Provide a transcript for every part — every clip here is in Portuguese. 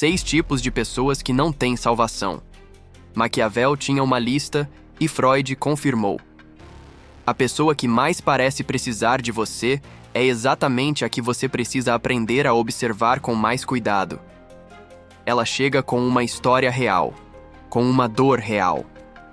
6 tipos de pessoas que não têm salvação. Maquiavel tinha uma lista e Freud confirmou. A pessoa que mais parece precisar de você é exatamente a que você precisa aprender a observar com mais cuidado. Ela chega com uma história real, com uma dor real,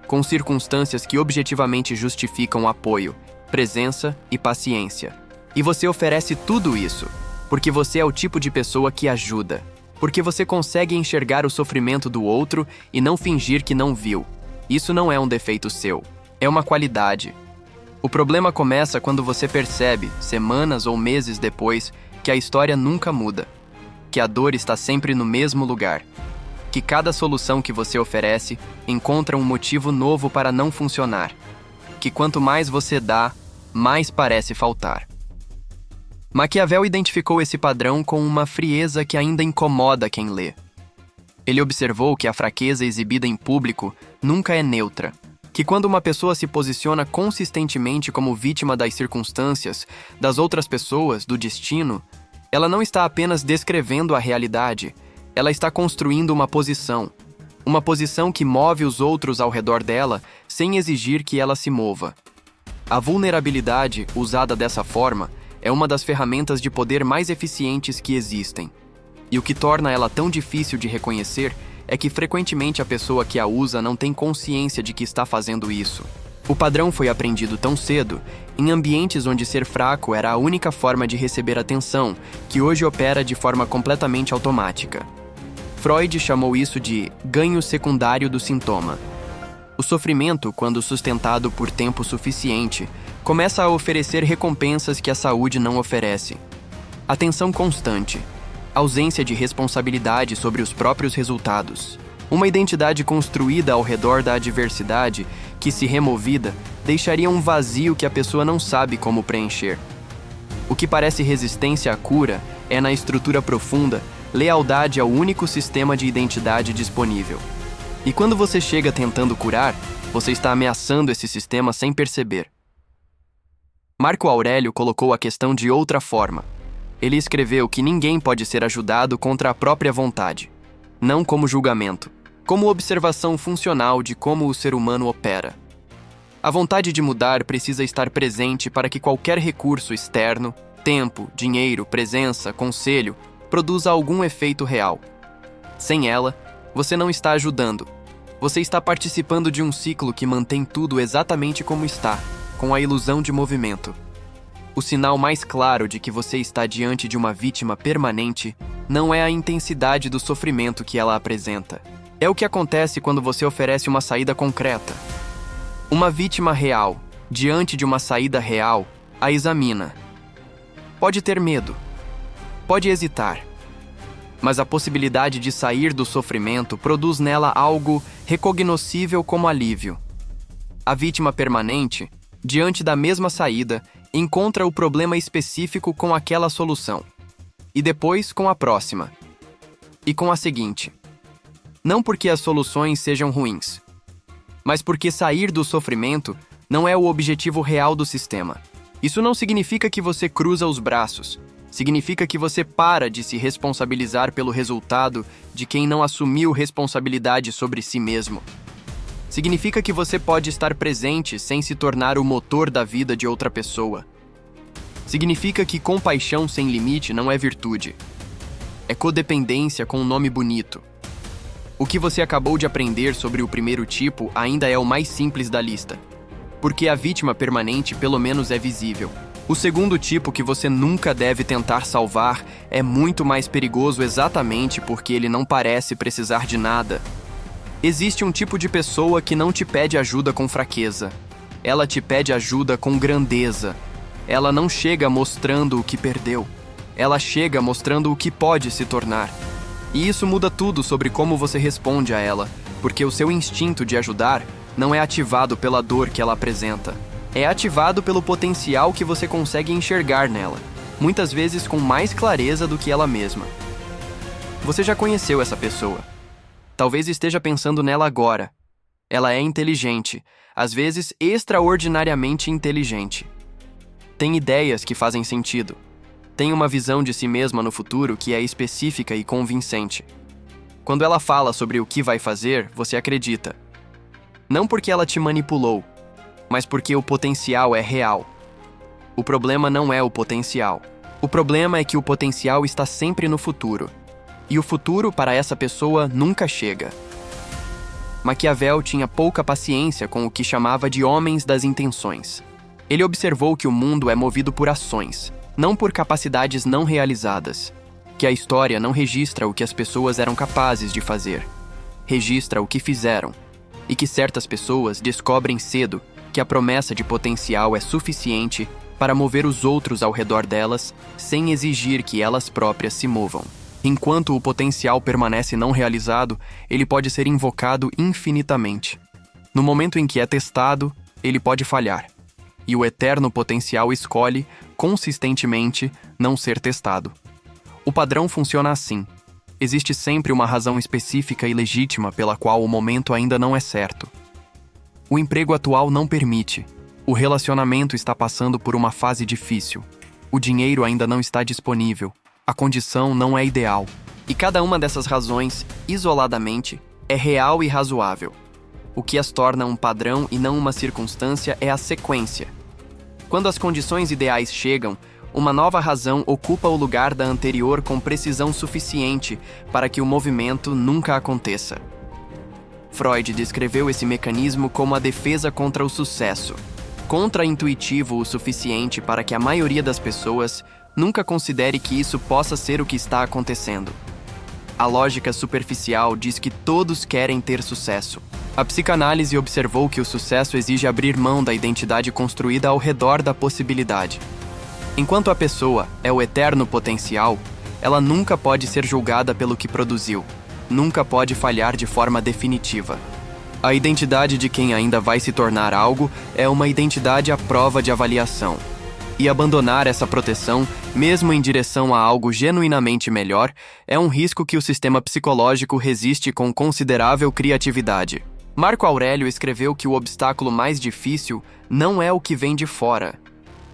com circunstâncias que objetivamente justificam apoio, presença e paciência. E você oferece tudo isso, porque você é o tipo de pessoa que ajuda, porque você consegue enxergar o sofrimento do outro e não fingir que não viu. Isso não é um defeito seu, é uma qualidade. O problema começa quando você percebe, semanas ou meses depois, que a história nunca muda, que a dor está sempre no mesmo lugar, que cada solução que você oferece encontra um motivo novo para não funcionar, que quanto mais você dá, mais parece faltar. Maquiavel identificou esse padrão com uma frieza que ainda incomoda quem lê. Ele observou que a fraqueza exibida em público nunca é neutra, que quando uma pessoa se posiciona consistentemente como vítima das circunstâncias, das outras pessoas, do destino, ela não está apenas descrevendo a realidade, ela está construindo uma posição que move os outros ao redor dela sem exigir que ela se mova. A vulnerabilidade, usada dessa forma, é uma das ferramentas de poder mais eficientes que existem. E o que torna ela tão difícil de reconhecer é que frequentemente a pessoa que a usa não tem consciência de que está fazendo isso. O padrão foi aprendido tão cedo, em ambientes onde ser fraco era a única forma de receber atenção, que hoje opera de forma completamente automática. Freud chamou isso de ganho secundário do sintoma. O sofrimento, quando sustentado por tempo suficiente, começa a oferecer recompensas que a saúde não oferece. Atenção constante, ausência de responsabilidade sobre os próprios resultados. Uma identidade construída ao redor da adversidade que, se removida, deixaria um vazio que a pessoa não sabe como preencher. O que parece resistência à cura é, na estrutura profunda, lealdade ao único sistema de identidade disponível. E quando você chega tentando curar, você está ameaçando esse sistema sem perceber. Marco Aurélio colocou a questão de outra forma. Ele escreveu que ninguém pode ser ajudado contra a própria vontade, não como julgamento, como observação funcional de como o ser humano opera. A vontade de mudar precisa estar presente para que qualquer recurso externo, tempo, dinheiro, presença, conselho, produza algum efeito real. Sem ela, você não está ajudando. Você está participando de um ciclo que mantém tudo exatamente como está, com a ilusão de movimento. O sinal mais claro de que você está diante de uma vítima permanente não é a intensidade do sofrimento que ela apresenta. É o que acontece quando você oferece uma saída concreta. Uma vítima real, diante de uma saída real, a examina. Pode ter medo. Pode hesitar. Mas a possibilidade de sair do sofrimento produz nela algo recognoscível como alívio. A vítima permanente, diante da mesma saída, encontra o problema específico com aquela solução. E depois com a próxima. E com a seguinte. Não porque as soluções sejam ruins, mas porque sair do sofrimento não é o objetivo real do sistema. Isso não significa que você cruza os braços. Significa que você para de se responsabilizar pelo resultado de quem não assumiu responsabilidade sobre si mesmo. Significa que você pode estar presente sem se tornar o motor da vida de outra pessoa. Significa que compaixão sem limite não é virtude. É codependência com um nome bonito. O que você acabou de aprender sobre o primeiro tipo ainda é o mais simples da lista, porque a vítima permanente pelo menos é visível. O segundo tipo que você nunca deve tentar salvar é muito mais perigoso exatamente porque ele não parece precisar de nada. Existe um tipo de pessoa que não te pede ajuda com fraqueza. Ela te pede ajuda com grandeza. Ela não chega mostrando o que perdeu. Ela chega mostrando o que pode se tornar. E isso muda tudo sobre como você responde a ela, porque o seu instinto de ajudar não é ativado pela dor que ela apresenta. É ativado pelo potencial que você consegue enxergar nela, muitas vezes com mais clareza do que ela mesma. Você já conheceu essa pessoa. Talvez esteja pensando nela agora. Ela é inteligente, às vezes extraordinariamente inteligente. Tem ideias que fazem sentido. Tem uma visão de si mesma no futuro que é específica e convincente. Quando ela fala sobre o que vai fazer, você acredita. Não porque ela te manipulou, mas porque o potencial é real. O problema não é o potencial. O problema é que o potencial está sempre no futuro. E o futuro, para essa pessoa, nunca chega. Maquiavel tinha pouca paciência com o que chamava de homens das intenções. Ele observou que o mundo é movido por ações, não por capacidades não realizadas. Que a história não registra o que as pessoas eram capazes de fazer. Registra o que fizeram. E que certas pessoas descobrem cedo que a promessa de potencial é suficiente para mover os outros ao redor delas sem exigir que elas próprias se movam. Enquanto o potencial permanece não realizado, ele pode ser invocado infinitamente. No momento em que é testado, ele pode falhar. E o eterno potencial escolhe, consistentemente, não ser testado. O padrão funciona assim. Existe sempre uma razão específica e legítima pela qual o momento ainda não é certo. O emprego atual não permite. O relacionamento está passando por uma fase difícil. O dinheiro ainda não está disponível. A condição não é ideal. E cada uma dessas razões, isoladamente, é real e razoável. O que as torna um padrão e não uma circunstância é a sequência. Quando as condições ideais chegam, uma nova razão ocupa o lugar da anterior com precisão suficiente para que o movimento nunca aconteça. Freud descreveu esse mecanismo como a defesa contra o sucesso, contra-intuitivo o suficiente para que a maioria das pessoas nunca considere que isso possa ser o que está acontecendo. A lógica superficial diz que todos querem ter sucesso. A psicanálise observou que o sucesso exige abrir mão da identidade construída ao redor da possibilidade. Enquanto a pessoa é o eterno potencial, ela nunca pode ser julgada pelo que produziu, nunca pode falhar de forma definitiva. A identidade de quem ainda vai se tornar algo é uma identidade à prova de avaliação. E abandonar essa proteção, mesmo em direção a algo genuinamente melhor, é um risco que o sistema psicológico resiste com considerável criatividade. Marco Aurélio escreveu que o obstáculo mais difícil não é o que vem de fora.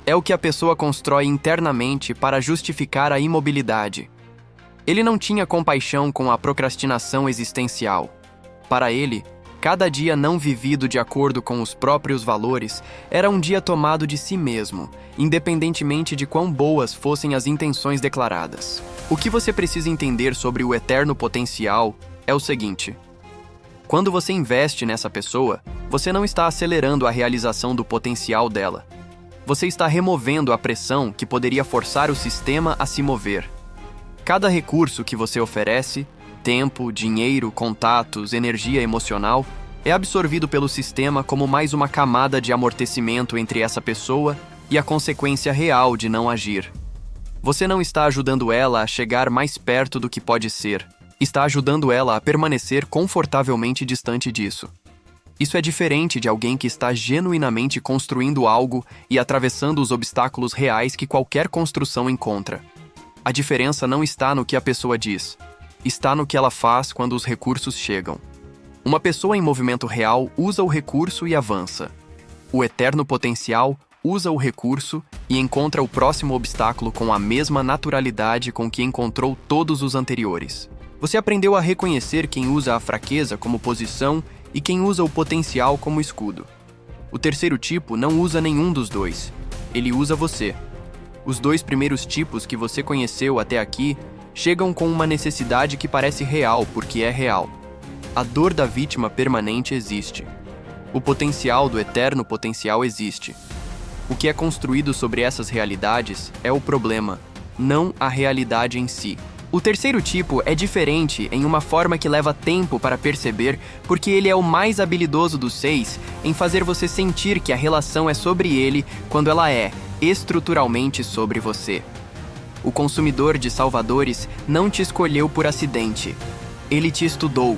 É o que a pessoa constrói internamente para justificar a imobilidade. Ele não tinha compaixão com a procrastinação existencial. Para ele, cada dia não vivido de acordo com os próprios valores era um dia tomado de si mesmo, independentemente de quão boas fossem as intenções declaradas. O que você precisa entender sobre o eterno potencial é o seguinte: quando você investe nessa pessoa, você não está acelerando a realização do potencial dela. Você está removendo a pressão que poderia forçar o sistema a se mover. Cada recurso que você oferece, tempo, dinheiro, contatos, energia emocional, é absorvido pelo sistema como mais uma camada de amortecimento entre essa pessoa e a consequência real de não agir. Você não está ajudando ela a chegar mais perto do que pode ser, está ajudando ela a permanecer confortavelmente distante disso. Isso é diferente de alguém que está genuinamente construindo algo e atravessando os obstáculos reais que qualquer construção encontra. A diferença não está no que a pessoa diz, está no que ela faz quando os recursos chegam. Uma pessoa em movimento real usa o recurso e avança. O eterno potencial usa o recurso e encontra o próximo obstáculo com a mesma naturalidade com que encontrou todos os anteriores. Você aprendeu a reconhecer quem usa a fraqueza como posição e quem usa o potencial como escudo. O terceiro tipo não usa nenhum dos dois. Ele usa você. Os dois primeiros tipos que você conheceu até aqui chegam com uma necessidade que parece real porque é real. A dor da vítima permanente existe. O potencial do eterno potencial existe. O que é construído sobre essas realidades é o problema, não a realidade em si. O terceiro tipo é diferente em uma forma que leva tempo para perceber, porque ele é o mais habilidoso dos 6 em fazer você sentir que a relação é sobre ele quando ela é, estruturalmente, sobre você. O consumidor de salvadores não te escolheu por acidente. Ele te estudou,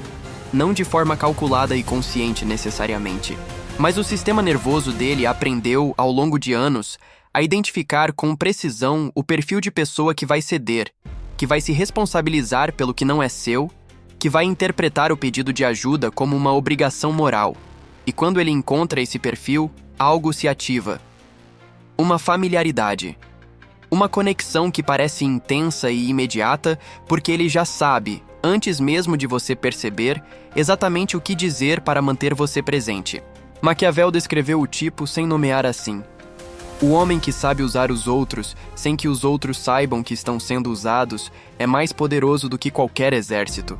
não de forma calculada e consciente necessariamente. Mas o sistema nervoso dele aprendeu, ao longo de anos, a identificar com precisão o perfil de pessoa que vai ceder, que vai se responsabilizar pelo que não é seu, que vai interpretar o pedido de ajuda como uma obrigação moral. E quando ele encontra esse perfil, algo se ativa. Uma familiaridade. Uma conexão que parece intensa e imediata porque ele já sabe, antes mesmo de você perceber exatamente o que dizer para manter você presente. Maquiavel descreveu o tipo sem nomear assim: o homem que sabe usar os outros sem que os outros saibam que estão sendo usados é mais poderoso do que qualquer exército.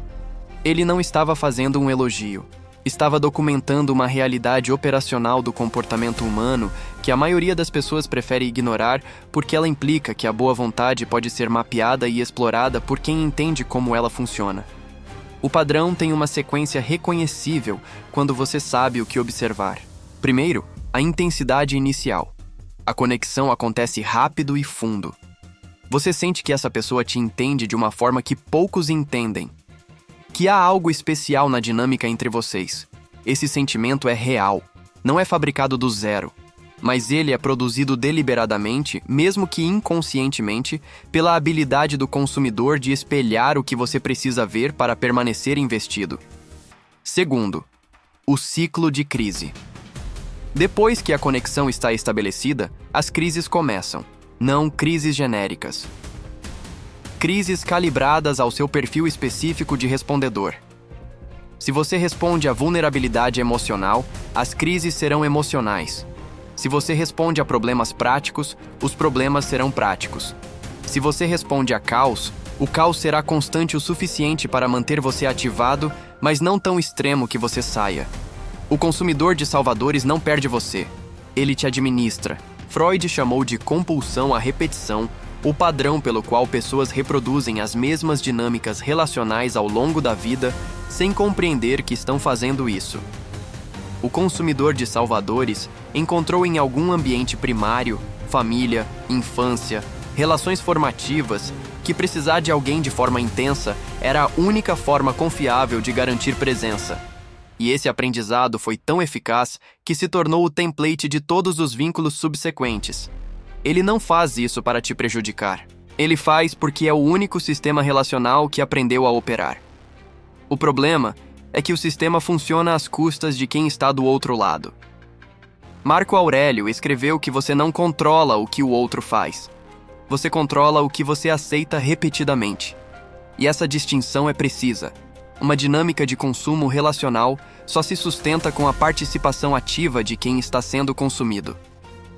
Ele não estava fazendo um elogio. Estava documentando uma realidade operacional do comportamento humano que a maioria das pessoas prefere ignorar porque ela implica que a boa vontade pode ser mapeada e explorada por quem entende como ela funciona. O padrão tem uma sequência reconhecível quando você sabe o que observar. Primeiro, a intensidade inicial. A conexão acontece rápido e fundo. Você sente que essa pessoa te entende de uma forma que poucos entendem. Que há algo especial na dinâmica entre vocês. Esse sentimento é real, não é fabricado do zero, mas ele é produzido deliberadamente, mesmo que inconscientemente, pela habilidade do consumidor de espelhar o que você precisa ver para permanecer investido. Segundo, o ciclo de crise. Depois que a conexão está estabelecida, as crises começam, não crises genéricas. Crises calibradas ao seu perfil específico de respondedor. Se você responde à vulnerabilidade emocional, as crises serão emocionais. Se você responde a problemas práticos, os problemas serão práticos. Se você responde a caos, o caos será constante o suficiente para manter você ativado, mas não tão extremo que você saia. O consumidor de salvadores não perde você. Ele te administra. Freud chamou de compulsão à repetição o padrão pelo qual pessoas reproduzem as mesmas dinâmicas relacionais ao longo da vida sem compreender que estão fazendo isso. O consumidor de salvadores encontrou em algum ambiente primário, família, infância, relações formativas, que precisar de alguém de forma intensa era a única forma confiável de garantir presença. E esse aprendizado foi tão eficaz que se tornou o template de todos os vínculos subsequentes. Ele não faz isso para te prejudicar. Ele faz porque é o único sistema relacional que aprendeu a operar. O problema é que o sistema funciona às custas de quem está do outro lado. Marco Aurélio escreveu que você não controla o que o outro faz. Você controla o que você aceita repetidamente. E essa distinção é precisa. Uma dinâmica de consumo relacional só se sustenta com a participação ativa de quem está sendo consumido.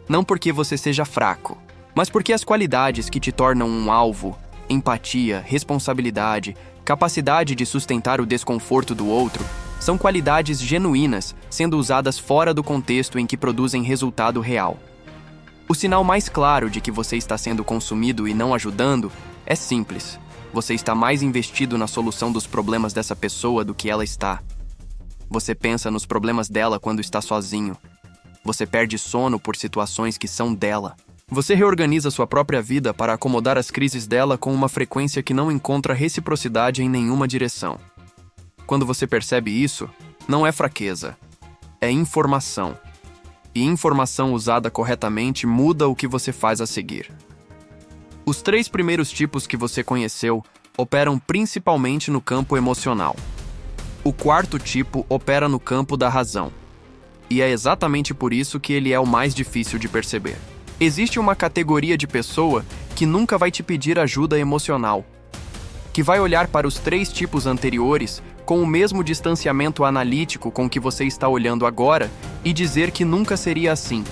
Não porque você seja fraco, mas porque as qualidades que te tornam um alvo, empatia, responsabilidade, capacidade de sustentar o desconforto do outro, são qualidades genuínas, sendo usadas fora do contexto em que produzem resultado real. O sinal mais claro de que você está sendo consumido e não ajudando é simples. Você está mais investido na solução dos problemas dessa pessoa do que ela está. Você pensa nos problemas dela quando está sozinho. Você perde sono por situações que são dela. Você reorganiza sua própria vida para acomodar as crises dela com uma frequência que não encontra reciprocidade em nenhuma direção. Quando você percebe isso, não é fraqueza, é informação. E informação usada corretamente muda o que você faz a seguir. Os 3 primeiros tipos que você conheceu operam principalmente no campo emocional. O 4º tipo opera no campo da razão. E é exatamente por isso que ele é o mais difícil de perceber. Existe uma categoria de pessoa que nunca vai te pedir ajuda emocional, que vai olhar para os 3 tipos anteriores com o mesmo distanciamento analítico com que você está olhando agora e dizer que nunca seria assim,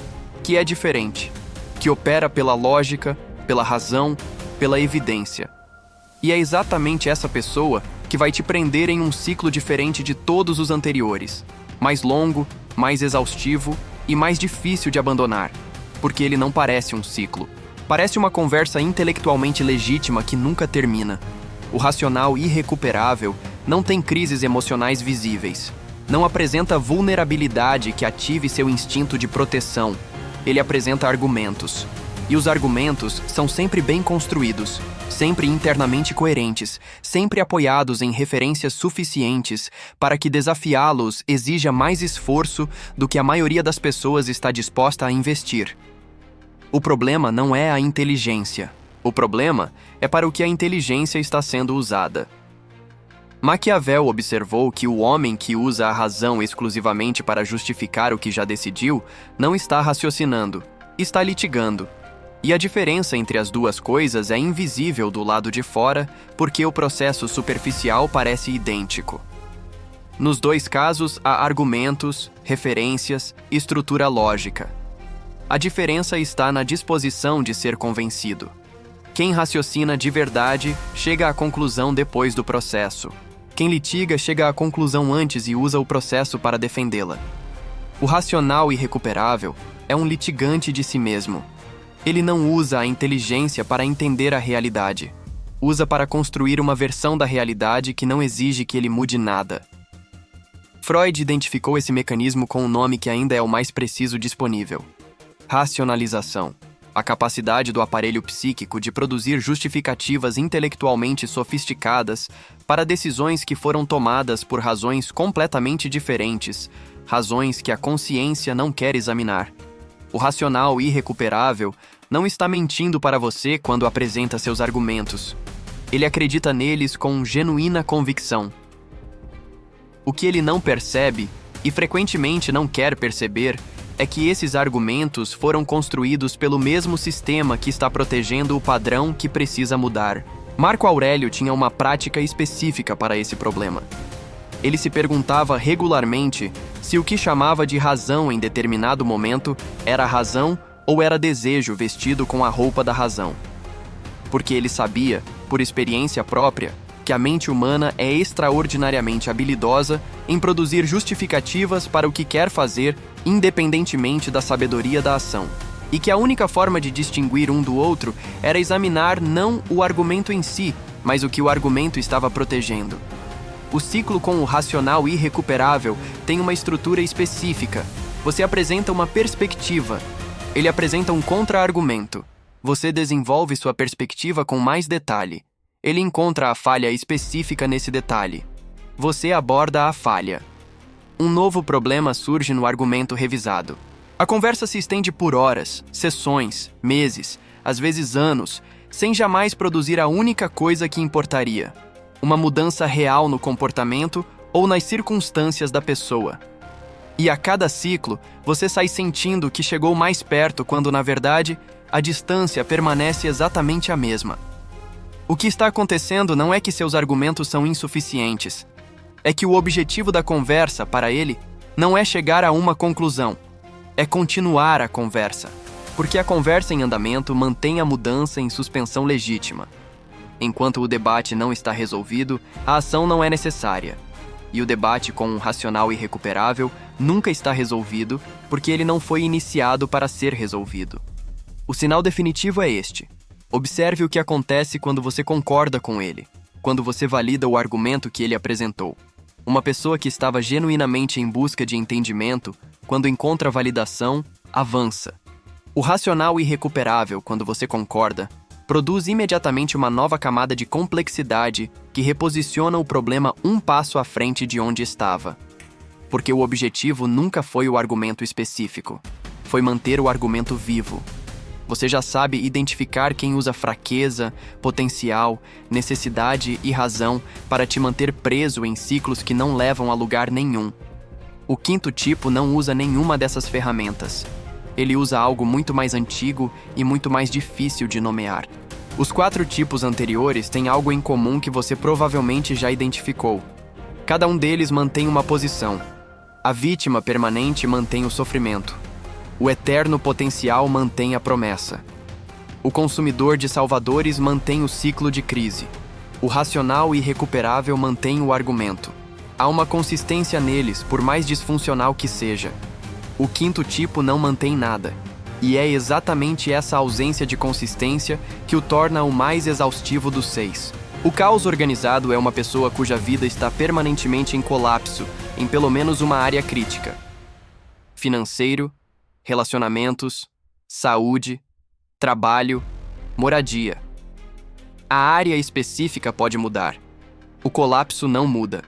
que é diferente, que opera pela lógica, pela razão, pela evidência. E é exatamente essa pessoa que vai te prender em um ciclo diferente de todos os anteriores, mais longo, mais exaustivo e mais difícil de abandonar, porque ele não parece um ciclo. Parece uma conversa intelectualmente legítima que nunca termina. O racional irrecuperável não tem crises emocionais visíveis. Não apresenta vulnerabilidade que ative seu instinto de proteção. Ele apresenta argumentos. E os argumentos são sempre bem construídos, sempre internamente coerentes, sempre apoiados em referências suficientes para que desafiá-los exija mais esforço do que a maioria das pessoas está disposta a investir. O problema não é a inteligência. O problema é para o que a inteligência está sendo usada. Maquiavel observou que o homem que usa a razão exclusivamente para justificar o que já decidiu não está raciocinando, está litigando. E a diferença entre as duas coisas é invisível do lado de fora, porque o processo superficial parece idêntico. Nos dois casos, há argumentos, referências e estrutura lógica. A diferença está na disposição de ser convencido. Quem raciocina de verdade chega à conclusão depois do processo. Quem litiga chega à conclusão antes e usa o processo para defendê-la. O racional irrecuperável é um litigante de si mesmo. Ele não usa a inteligência para entender a realidade. Usa para construir uma versão da realidade que não exige que ele mude nada. Freud identificou esse mecanismo com um nome que ainda é o mais preciso disponível: racionalização. A capacidade do aparelho psíquico de produzir justificativas intelectualmente sofisticadas para decisões que foram tomadas por razões completamente diferentes, razões que a consciência não quer examinar. O racional irrecuperável não está mentindo para você quando apresenta seus argumentos. Ele acredita neles com genuína convicção. O que ele não percebe, e frequentemente não quer perceber, é que esses argumentos foram construídos pelo mesmo sistema que está protegendo o padrão que precisa mudar. Marco Aurélio tinha uma prática específica para esse problema. Ele se perguntava regularmente se o que chamava de razão em determinado momento era razão ou era desejo vestido com a roupa da razão. Porque ele sabia, por experiência própria, que a mente humana é extraordinariamente habilidosa em produzir justificativas para o que quer fazer, independentemente da sabedoria da ação, e que a única forma de distinguir um do outro era examinar não o argumento em si, mas o que o argumento estava protegendo. O ciclo com o racional irrecuperável tem uma estrutura específica. Você apresenta uma perspectiva. Ele apresenta um contra-argumento. Você desenvolve sua perspectiva com mais detalhe. Ele encontra a falha específica nesse detalhe. Você aborda a falha. Um novo problema surge no argumento revisado. A conversa se estende por horas, sessões, meses, às vezes anos, sem jamais produzir a única coisa que importaria: uma mudança real no comportamento ou nas circunstâncias da pessoa. E a cada ciclo, você sai sentindo que chegou mais perto quando, na verdade, a distância permanece exatamente a mesma. O que está acontecendo não é que seus argumentos são insuficientes. É que o objetivo da conversa, para ele, não é chegar a uma conclusão. É continuar a conversa. Porque a conversa em andamento mantém a mudança em suspensão legítima. Enquanto o debate não está resolvido, a ação não é necessária. E o debate com um racional irrecuperável nunca está resolvido porque ele não foi iniciado para ser resolvido. O sinal definitivo é este. Observe o que acontece quando você concorda com ele, quando você valida o argumento que ele apresentou. Uma pessoa que estava genuinamente em busca de entendimento, quando encontra validação, avança. O racional irrecuperável, quando você concorda, produz imediatamente uma nova camada de complexidade que reposiciona o problema um passo à frente de onde estava. Porque o objetivo nunca foi o argumento específico, foi manter o argumento vivo. Você já sabe identificar quem usa fraqueza, potencial, necessidade e razão para te manter preso em ciclos que não levam a lugar nenhum. O quinto tipo não usa nenhuma dessas ferramentas. Ele usa algo muito mais antigo e muito mais difícil de nomear. Os 4 tipos anteriores têm algo em comum que você provavelmente já identificou. Cada um deles mantém uma posição. A vítima permanente mantém o sofrimento. O eterno potencial mantém a promessa. O consumidor de salvadores mantém o ciclo de crise. O racional irrecuperável mantém o argumento. Há uma consistência neles, por mais disfuncional que seja. O quinto tipo não mantém nada. E é exatamente essa ausência de consistência que o torna o mais exaustivo dos 6. O caos organizado é uma pessoa cuja vida está permanentemente em colapso, em pelo menos uma área crítica: financeiro, relacionamentos, saúde, trabalho, moradia. A área específica pode mudar. O colapso não muda.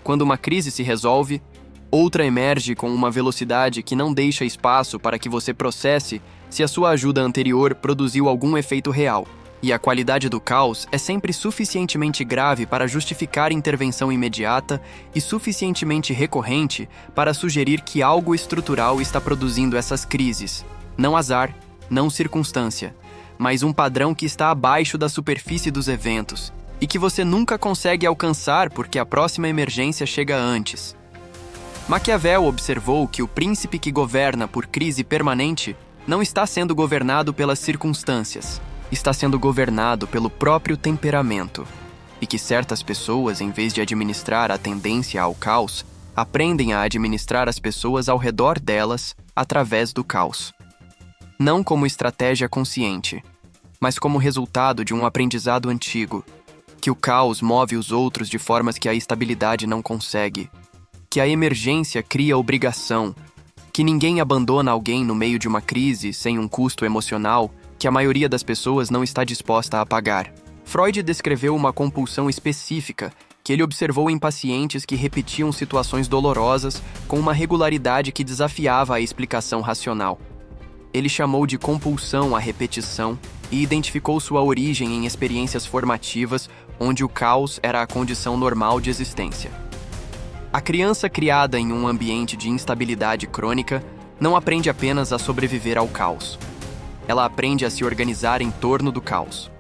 Quando uma crise se resolve, outra emerge com uma velocidade que não deixa espaço para que você processe se a sua ajuda anterior produziu algum efeito real. E a qualidade do caos é sempre suficientemente grave para justificar intervenção imediata e suficientemente recorrente para sugerir que algo estrutural está produzindo essas crises. Não azar, não circunstância, mas um padrão que está abaixo da superfície dos eventos e que você nunca consegue alcançar porque a próxima emergência chega antes. Maquiavel observou que o príncipe que governa por crise permanente não está sendo governado pelas circunstâncias, está sendo governado pelo próprio temperamento, e que certas pessoas, em vez de administrar a tendência ao caos, aprendem a administrar as pessoas ao redor delas através do caos. Não como estratégia consciente, mas como resultado de um aprendizado antigo, que o caos move os outros de formas que a estabilidade não consegue, que a emergência cria obrigação, que ninguém abandona alguém no meio de uma crise sem um custo emocional que a maioria das pessoas não está disposta a pagar. Freud descreveu uma compulsão específica que ele observou em pacientes que repetiam situações dolorosas com uma regularidade que desafiava a explicação racional. Ele chamou de compulsão à repetição e identificou sua origem em experiências formativas onde o caos era a condição normal de existência. A criança criada em um ambiente de instabilidade crônica não aprende apenas a sobreviver ao caos. Ela aprende a se organizar em torno do caos.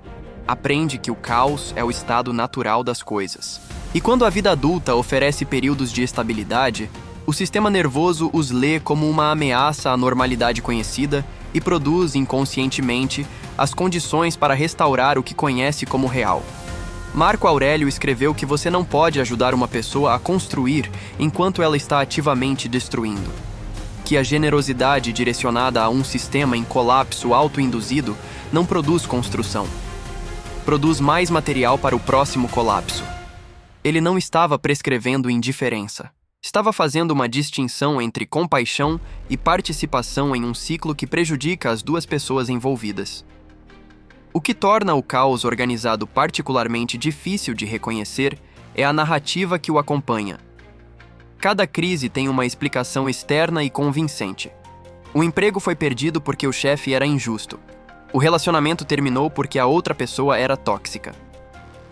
Aprende que o caos é o estado natural das coisas. E quando a vida adulta oferece períodos de estabilidade, o sistema nervoso os lê como uma ameaça à normalidade conhecida e produz inconscientemente as condições para restaurar o que conhece como real. Marco Aurélio escreveu que você não pode ajudar uma pessoa a construir enquanto ela está ativamente destruindo. Que a generosidade direcionada a um sistema em colapso autoinduzido não produz construção. Produz mais material para o próximo colapso. Ele não estava prescrevendo indiferença. Estava fazendo uma distinção entre compaixão e participação em um ciclo que prejudica as duas pessoas envolvidas. O que torna o caos organizado particularmente difícil de reconhecer é a narrativa que o acompanha. Cada crise tem uma explicação externa e convincente. O emprego foi perdido porque o chefe era injusto. O relacionamento terminou porque a outra pessoa era tóxica.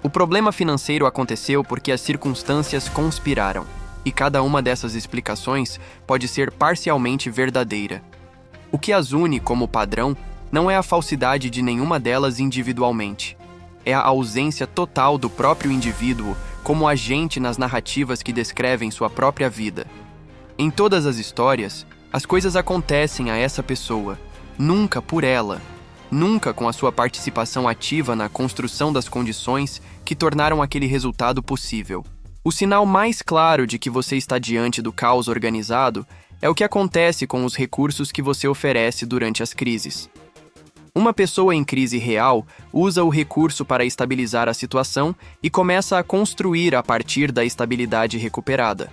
O problema financeiro aconteceu porque as circunstâncias conspiraram, e cada uma dessas explicações pode ser parcialmente verdadeira. O que as une como padrão não é a falsidade de nenhuma delas individualmente. É a ausência total do próprio indivíduo como agente nas narrativas que descrevem sua própria vida. Em todas as histórias, as coisas acontecem a essa pessoa, nunca por ela, nunca com a sua participação ativa na construção das condições que tornaram aquele resultado possível. O sinal mais claro de que você está diante do caos organizado é o que acontece com os recursos que você oferece durante as crises. Uma pessoa em crise real usa o recurso para estabilizar a situação e começa a construir a partir da estabilidade recuperada.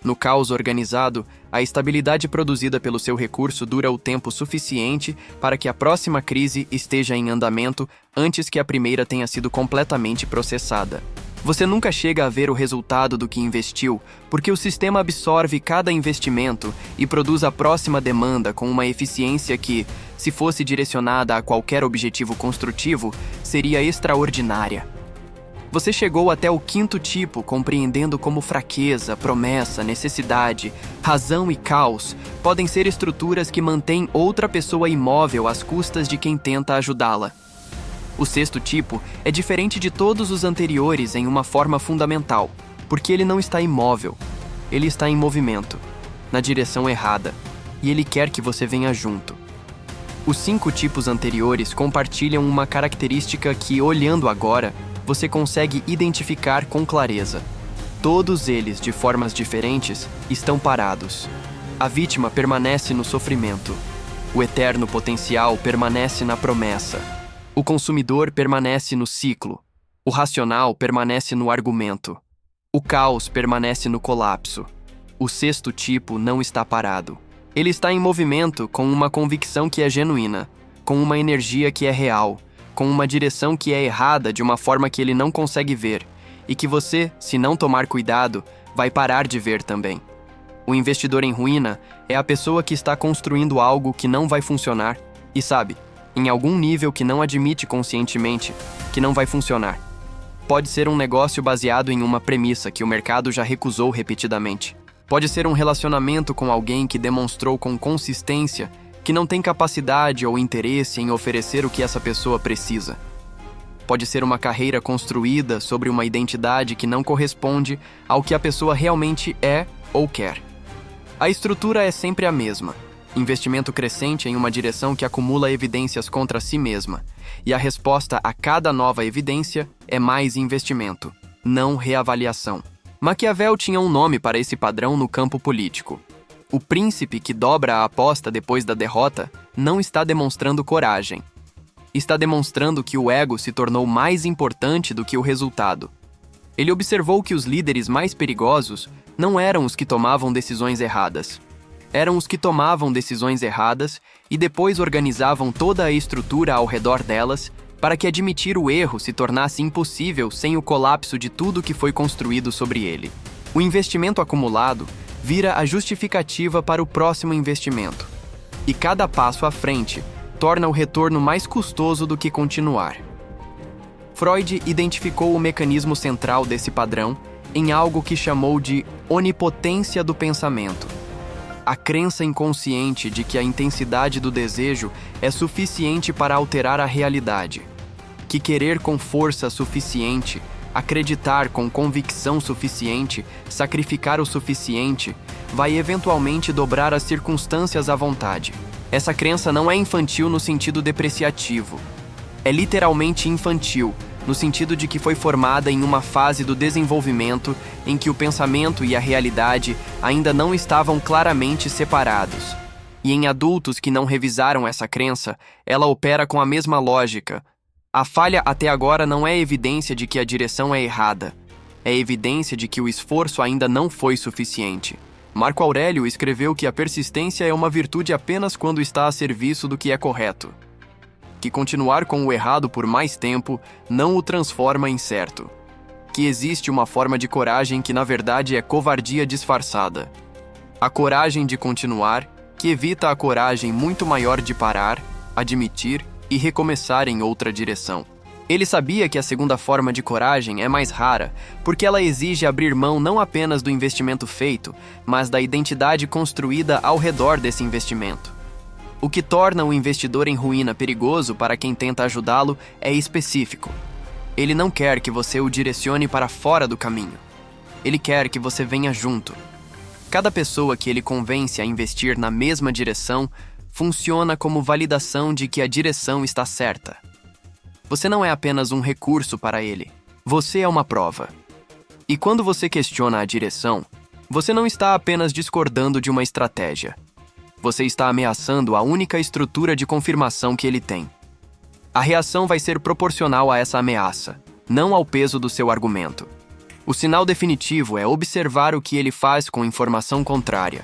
No caos organizado, a estabilidade produzida pelo seu recurso dura o tempo suficiente para que a próxima crise esteja em andamento antes que a primeira tenha sido completamente processada. Você nunca chega a ver o resultado do que investiu, porque o sistema absorve cada investimento e produz a próxima demanda com uma eficiência que, se fosse direcionada a qualquer objetivo construtivo, seria extraordinária. Você chegou até o quinto tipo, compreendendo como fraqueza, promessa, necessidade, razão e caos podem ser estruturas que mantêm outra pessoa imóvel às custas de quem tenta ajudá-la. O sexto tipo é diferente de todos os anteriores em uma forma fundamental, porque ele não está imóvel, ele está em movimento, na direção errada, e ele quer que você venha junto. Os 5 tipos anteriores compartilham uma característica que, olhando agora, você consegue identificar com clareza. Todos eles, de formas diferentes, estão parados. A vítima permanece no sofrimento. O eterno potencial permanece na promessa. O consumidor permanece no ciclo. O racional permanece no argumento. O caos permanece no colapso. O sexto tipo não está parado. Ele está em movimento com uma convicção que é genuína, com uma energia que é real, com uma direção que é errada de uma forma que ele não consegue ver, e que você, se não tomar cuidado, vai parar de ver também. O investidor em ruína é a pessoa que está construindo algo que não vai funcionar e sabe, em algum nível que não admite conscientemente, que não vai funcionar. Pode ser um negócio baseado em uma premissa que o mercado já recusou repetidamente. Pode ser um relacionamento com alguém que demonstrou com consistência que não tem capacidade ou interesse em oferecer o que essa pessoa precisa. Pode ser uma carreira construída sobre uma identidade que não corresponde ao que a pessoa realmente é ou quer. A estrutura é sempre a mesma. Investimento crescente em uma direção que acumula evidências contra si mesma. E a resposta a cada nova evidência é mais investimento, não reavaliação. Maquiavel tinha um nome para esse padrão no campo político. O príncipe que dobra a aposta depois da derrota não está demonstrando coragem. Está demonstrando que o ego se tornou mais importante do que o resultado. Ele observou que os líderes mais perigosos não eram os que tomavam decisões erradas. Eram os que tomavam decisões erradas e depois organizavam toda a estrutura ao redor delas para que admitir o erro se tornasse impossível sem o colapso de tudo que foi construído sobre ele. O investimento acumulado vira a justificativa para o próximo investimento. E cada passo à frente torna o retorno mais custoso do que continuar. Freud identificou o mecanismo central desse padrão em algo que chamou de onipotência do pensamento. A crença inconsciente de que a intensidade do desejo é suficiente para alterar a realidade. Que querer com força suficiente, acreditar com convicção suficiente, sacrificar o suficiente, vai eventualmente dobrar as circunstâncias à vontade. Essa crença não é infantil no sentido depreciativo. É literalmente infantil, no sentido de que foi formada em uma fase do desenvolvimento em que o pensamento e a realidade ainda não estavam claramente separados. E em adultos que não revisaram essa crença, ela opera com a mesma lógica. A falha até agora não é evidência de que a direção é errada. É evidência de que o esforço ainda não foi suficiente. Marco Aurélio escreveu que a persistência é uma virtude apenas quando está a serviço do que é correto. Que continuar com o errado por mais tempo não o transforma em certo. Que existe uma forma de coragem que na verdade é covardia disfarçada. A coragem de continuar, que evita a coragem muito maior de parar, admitir e recomeçar em outra direção. Ele sabia que a segunda forma de coragem é mais rara, porque ela exige abrir mão não apenas do investimento feito, mas da identidade construída ao redor desse investimento. O que torna o investidor em ruína perigoso para quem tenta ajudá-lo é específico. Ele não quer que você o direcione para fora do caminho. Ele quer que você venha junto. Cada pessoa que ele convence a investir na mesma direção funciona como validação de que a direção está certa. Você não é apenas um recurso para ele. Você é uma prova. E quando você questiona a direção, você não está apenas discordando de uma estratégia. Você está ameaçando a única estrutura de confirmação que ele tem. A reação vai ser proporcional a essa ameaça, não ao peso do seu argumento. O sinal definitivo é observar o que ele faz com informação contrária.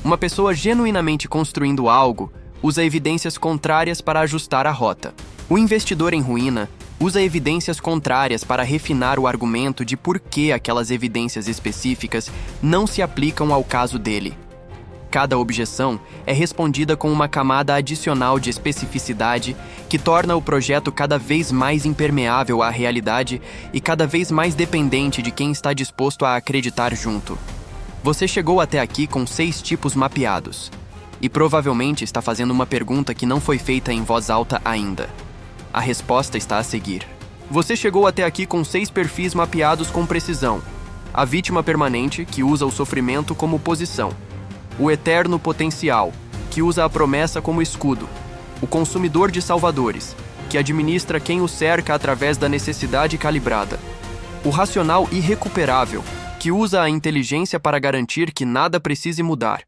Uma pessoa genuinamente construindo algo usa evidências contrárias para ajustar a rota. O investidor em ruína usa evidências contrárias para refinar o argumento de por que aquelas evidências específicas não se aplicam ao caso dele. Cada objeção é respondida com uma camada adicional de especificidade que torna o projeto cada vez mais impermeável à realidade e cada vez mais dependente de quem está disposto a acreditar junto. Você chegou até aqui com 6 tipos mapeados e provavelmente está fazendo uma pergunta que não foi feita em voz alta ainda. A resposta está a seguir. Você chegou até aqui com 6 perfis mapeados com precisão. A vítima permanente, que usa o sofrimento como posição. O eterno potencial, que usa a promessa como escudo. O consumidor de salvadores, que administra quem o cerca através da necessidade calibrada. O racional irrecuperável, que usa a inteligência para garantir que nada precise mudar.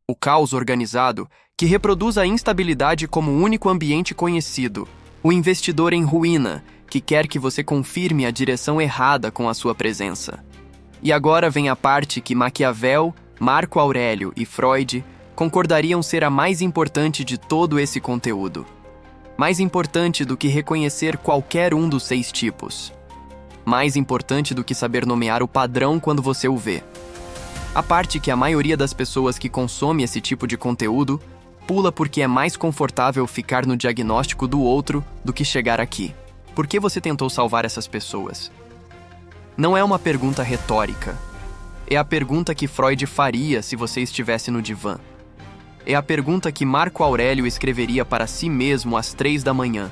O caos organizado, que reproduz a instabilidade como único ambiente conhecido. O investidor em ruína, que quer que você confirme a direção errada com a sua presença. E agora vem a parte que Maquiavel, Marco Aurélio e Freud concordariam ser a mais importante de todo esse conteúdo. Mais importante do que reconhecer qualquer um dos 6 tipos. Mais importante do que saber nomear o padrão quando você o vê. A parte que a maioria das pessoas que consome esse tipo de conteúdo pula porque é mais confortável ficar no diagnóstico do outro do que chegar aqui. Por que você tentou salvar essas pessoas? Não é uma pergunta retórica. É a pergunta que Freud faria se você estivesse no divã. É a pergunta que Marco Aurélio escreveria para si mesmo às 3 da manhã.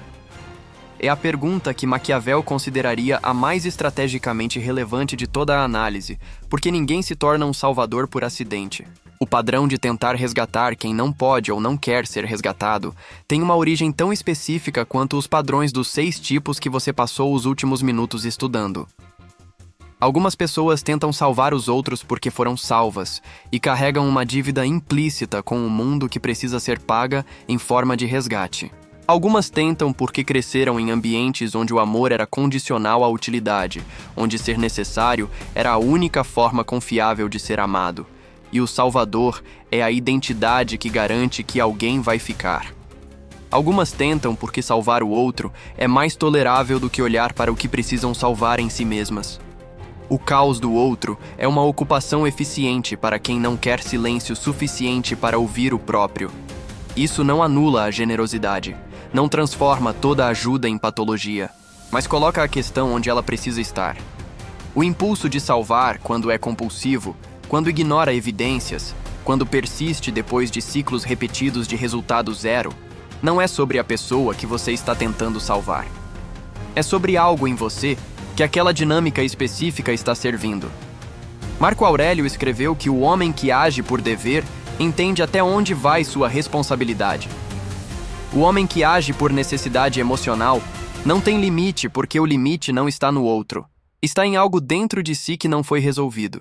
É a pergunta que Maquiavel consideraria a mais estrategicamente relevante de toda a análise, porque ninguém se torna um salvador por acidente. O padrão de tentar resgatar quem não pode ou não quer ser resgatado tem uma origem tão específica quanto os padrões dos 6 tipos que você passou os últimos minutos estudando. Algumas pessoas tentam salvar os outros porque foram salvas e carregam uma dívida implícita com o mundo que precisa ser paga em forma de resgate. Algumas tentam porque cresceram em ambientes onde o amor era condicional à utilidade, onde ser necessário era a única forma confiável de ser amado. E o Salvador é a identidade que garante que alguém vai ficar. Algumas tentam porque salvar o outro é mais tolerável do que olhar para o que precisam salvar em si mesmas. O caos do outro é uma ocupação eficiente para quem não quer silêncio suficiente para ouvir o próprio. Isso não anula a generosidade, não transforma toda ajuda em patologia, mas coloca a questão onde ela precisa estar. O impulso de salvar, quando é compulsivo, quando ignora evidências, quando persiste depois de ciclos repetidos de resultado zero, não é sobre a pessoa que você está tentando salvar. É sobre algo em você que aquela dinâmica específica está servindo. Marco Aurélio escreveu que o homem que age por dever entende até onde vai sua responsabilidade. O homem que age por necessidade emocional não tem limite porque o limite não está no outro. Está em algo dentro de si que não foi resolvido.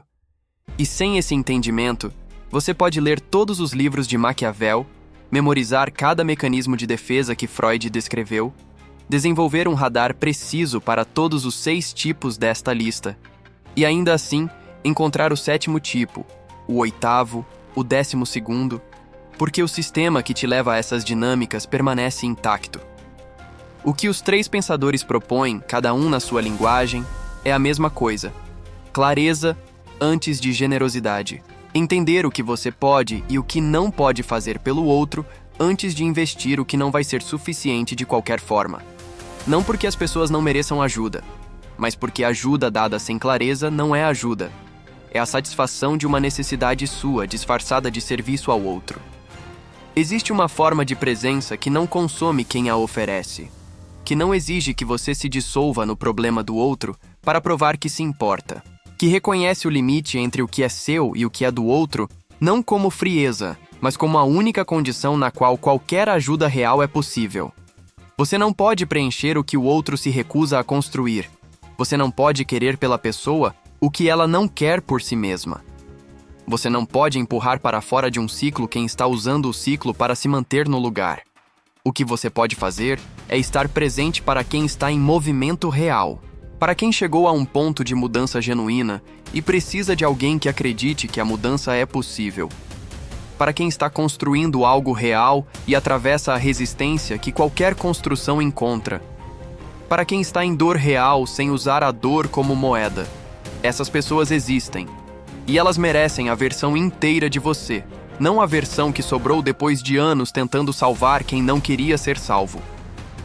E sem esse entendimento, você pode ler todos os livros de Maquiavel, memorizar cada mecanismo de defesa que Freud descreveu, desenvolver um radar preciso para todos os 6 tipos desta lista, e ainda assim encontrar o 7º tipo, o 8º, o 12º, porque o sistema que te leva a essas dinâmicas permanece intacto. O que os 3 pensadores propõem, cada um na sua linguagem, é a mesma coisa: clareza antes de generosidade. Entender o que você pode e o que não pode fazer pelo outro antes de investir o que não vai ser suficiente de qualquer forma. Não porque as pessoas não mereçam ajuda, mas porque ajuda dada sem clareza não é ajuda. É a satisfação de uma necessidade sua disfarçada de serviço ao outro. Existe uma forma de presença que não consome quem a oferece, que não exige que você se dissolva no problema do outro para provar que se importa, que reconhece o limite entre o que é seu e o que é do outro, não como frieza, mas como a única condição na qual qualquer ajuda real é possível. Você não pode preencher o que o outro se recusa a construir. Você não pode querer pela pessoa o que ela não quer por si mesma. Você não pode empurrar para fora de um ciclo quem está usando o ciclo para se manter no lugar. O que você pode fazer é estar presente para quem está em movimento real, para quem chegou a um ponto de mudança genuína e precisa de alguém que acredite que a mudança é possível. Para quem está construindo algo real e atravessa a resistência que qualquer construção encontra. Para quem está em dor real sem usar a dor como moeda. Essas pessoas existem. E elas merecem a versão inteira de você, não a versão que sobrou depois de anos tentando salvar quem não queria ser salvo.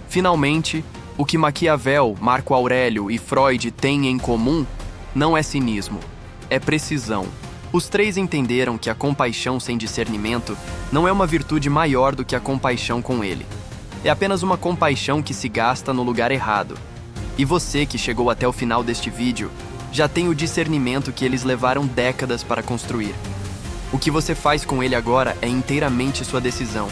Finalmente, o que Maquiavel, Marco Aurélio e Freud têm em comum não é cinismo, é precisão. Os 3 entenderam que a compaixão sem discernimento não é uma virtude maior do que a compaixão com ele. É apenas uma compaixão que se gasta no lugar errado. E você que chegou até o final deste vídeo já tem o discernimento que eles levaram décadas para construir. O que você faz com ele agora é inteiramente sua decisão.